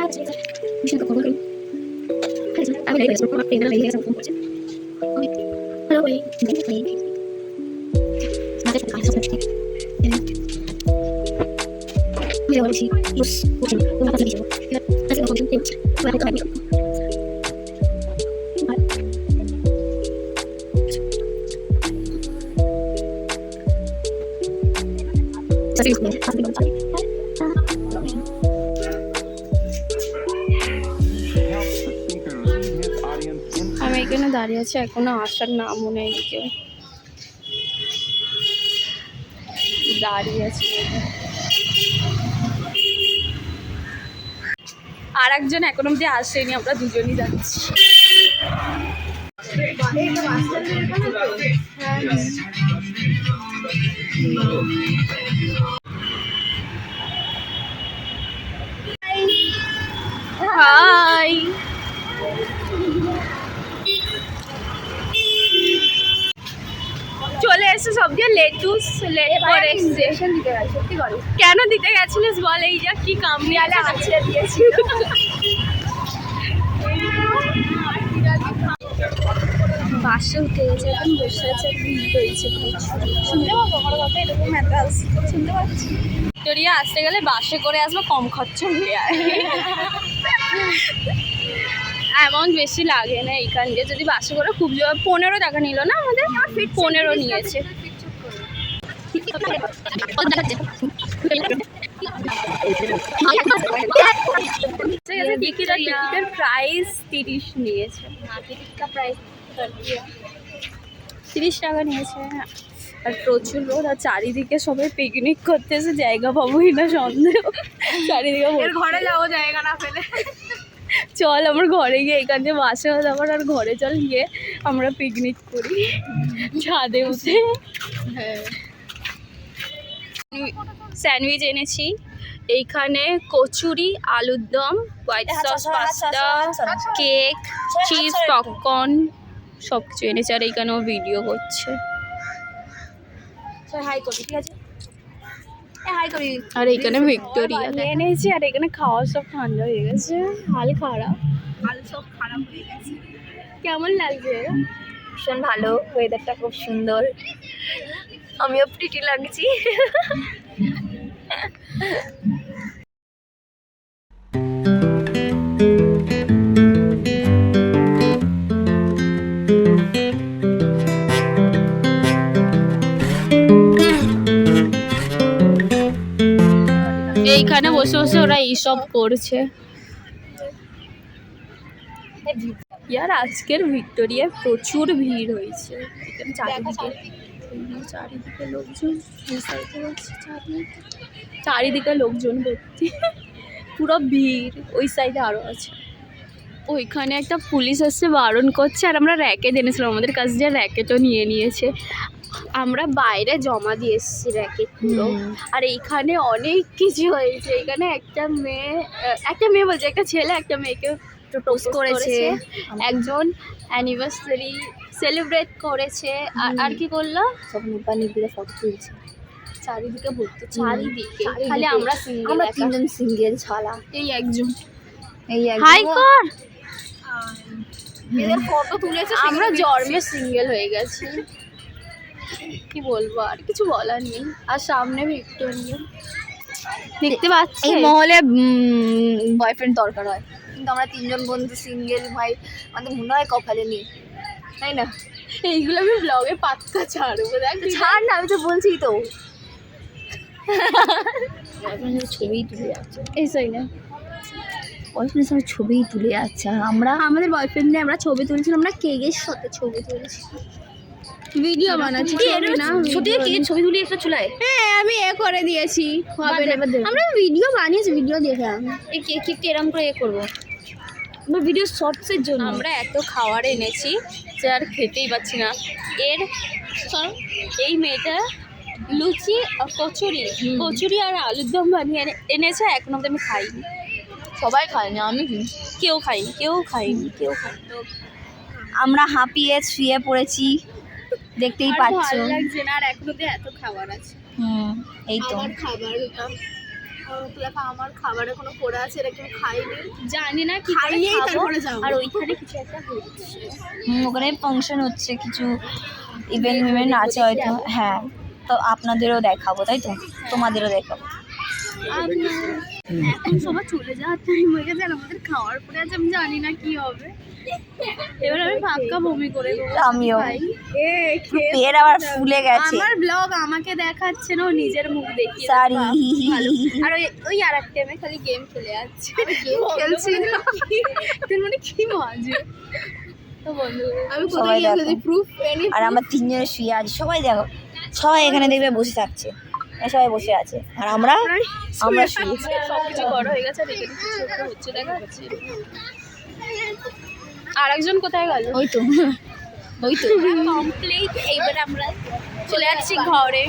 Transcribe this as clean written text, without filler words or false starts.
আমি এখানে দাঁড়িয়ে আছি, এখনো আসার নামও নেই কেউ, দাঁড়িয়ে আছি। আর একজন এখন অব্দি আসেনি, আমরা দুজনই যাচ্ছি। হাই, চলে এসে সবজি লেটুস লেট করে এসছে। কেন দিতে গেছিলিস বল? এই যা কি কামড়িয়ালে আছে দিয়েছি। বাসে উঠে গেছে, এখন বসে আছে, ভিড় হয়েছে প্রচুর। শুনতে পাবো আমার কথা? এরকম এত শুনতে পাচ্ছি। ভিক্টোরিয়া আসতে গেলে বাসে করে আসবো, কম খরচা হয়ে যায়, অ্যামাউন্ট বেশি লাগে না। এইখান দিয়ে যদি বাসে করে খুব 15 টাকা নিল না আমাদের, 15 নিয়েছে। টিকিটের প্রাইস 30 নিয়েছে, 30 টাকা নিয়েছে। আর প্রচুর লোক, আর চারিদিকে সবাই পিকনিক করতেছে, জায়গা পাবোই না সন্দেহ। চারিদিকে ঘরে যাবো জায়গা না পেলে। চল আমার ঘরে গিয়ে, এখান দিয়ে বাসে যাবার, আর ঘরে চল গিয়ে আমরা পিকনিক করি ছাদে উঠে। হ্যাঁ, স্যান্ডউইচ এনেছি। এইখানে কচুরি, আলুর দম, white sauce pasta, cake, cheese, popcorn সব কিছু এনেছে। আর এইখানেও ভিডিও করছে। আর এখানে ভিক্টোরিয়া এনেছি, আর এখানে খাওয়া সব ঠান্ডা হয়ে গেছে, হাল খারাপ, হাল সব খারাপ হয়ে গেছে। কেমন লাগছে? ভীষণ ভালো, ওয়েদারটা খুব সুন্দর, আমিও প্রিটি লাগছি। এইখানে বসে বসে ওরা এইসব করছে। ইয়ার আজকের ভিক্টোরিয়ায় প্রচুর ভিড় হয়েছে, এখানে চারিদিকে লোকজন, চারিদিকে লোকজন ভর্তি, পুরো ভিড়। ওই সাইডে আরো আছে। ওইখানে একটা পুলিশ এসে বারণ করছে, আর আমরা র্যাকেট এনেছিলাম, আমাদের কাছে যে র্যাকেটও নিয়ে নিয়েছে। আমরা বাইরে জমা দিয়ে এসেছি র্যাকেটগুলো। আর এইখানে অনেক কিছু হয়েছে। এখানে একটা মেয়ে বলছে, একটা ছেলে একটা মেয়েকে প্রপোজ করেছে, একজন অ্যানিভার্সারি সেলিব্রেট করেছে, আর কি করলো, সব নিপানিপিরা ফটো তুলছে চারিদিকে ভর্তি, চারিদিকে খালি আমরা তিনজন সিঙ্গেল ছাড়া। এই একজন হাই কর, এদের ফটো তুলেছে, আমরা জন্মে সিঙ্গেল হয়ে গেছি। কি বলবো, আর কিছু বলার নেই। আর সামনে ভিক্টোরিয়া দেখতে পাচ্ছি। এই মহলে বয়ফ্রেন্ড দরকার হয়, কিন্তু আমরা তিনজন বন্ধু সিঙ্গেল ভাই, আমাদের মনে হয় কপালে নেই, তাই না? এইগুলো আমি ব্লগে পাক্কা ছাড়বো, দেখ। ছাড় না, আমি তো বলছি তো। ছবি তুলে যাচ্ছে এই সাই না, বয়ফ্রেন্ডের সঙ্গে ছবিই তুলে যাচ্ছে। আর আমরা আমাদের বয়ফ্রেন্ড নিয়ে আমরা ছবি তুলছিলাম, আমরা কেকের সাথে ছবি তুলেছি, ভিডিও বানাচ্ছি। ছবি তুলি একটা চুলায়। হ্যাঁ, আমি করে দিয়েছি, হবে না। আমরা ভিডিও বানিয়েছি, ভিডিও দেখে এই কেকটা এরকম করে করবো আমরা ভিডিও শর্টসের জন্য। আমরা এত খাবার এনেছি যে আর খেতেই পাচ্ছি না। এই মেয়েটা লুচি আর কচুরি আর আলুর দম বানিয়ে এনেছে, এখন অব্দি আমি খাইনি। সবাই খায়নি, আমি কেউ খাইনি। আমরা হাঁপিয়ে শুয়ে পড়েছি, দেখতেই পাচ্ছ। ভালো লাগছে না, আর এখন অব্দি এত খাবার আছে। এই তো খাবার তো দেখো আমার খাবারে কোনো পড়ে আছে, এটা কেউ খাইনি। জানি না কি করে খাইয়েই খাবো। তারপরে যাবো। আর ওইখানে কিছু একটা হচ্ছে। ওখানে ফাংশন হচ্ছে, কিছু ইভেন্ট আছে হয়তো। হ্যাঁ, তো আপনাদেরও দেখাবো, তাই তো? তোমাদেরও দেখাবো। এখন সবাই চলে যাওয়ার টাইম হয়ে গেছে আর আমাদের খাওয়ার পরে আছে, আমি জানি না কি হবে। এবার আমি ফাঁকা বমি করে দেবো। আমিও। ভাই, পেট আবার ফুলে গেছে। আমার ব্লগ আমাকে দেখাচ্ছে না, ও নিজের মুখ দেখিয়ে Sorry. ভালো। আর ওই আর একটা আমি খালি গেম খেলে যাচ্ছে। গেম খেলছি না। তোর মানে কি মজা। তো বন্ধু, আমি সবাই কোথায় গেছি দেখো। Proof any. আর আমরা তিনজনে শুয়ে আছি, সবাই দেখো, সবাই এখানে দেখবে বসে থাকছে, সবাই বসে আছে, আর আমরা শুয়ে। সবকিছু করা হয়ে গেছে আর এখানে কিছু একটা হচ্ছে, দেখা যাচ্ছে। আর একজন কোথায় গেল? ওই তো কমপ্লিট। এইবার আমরা চলে যাচ্ছি ঘরে।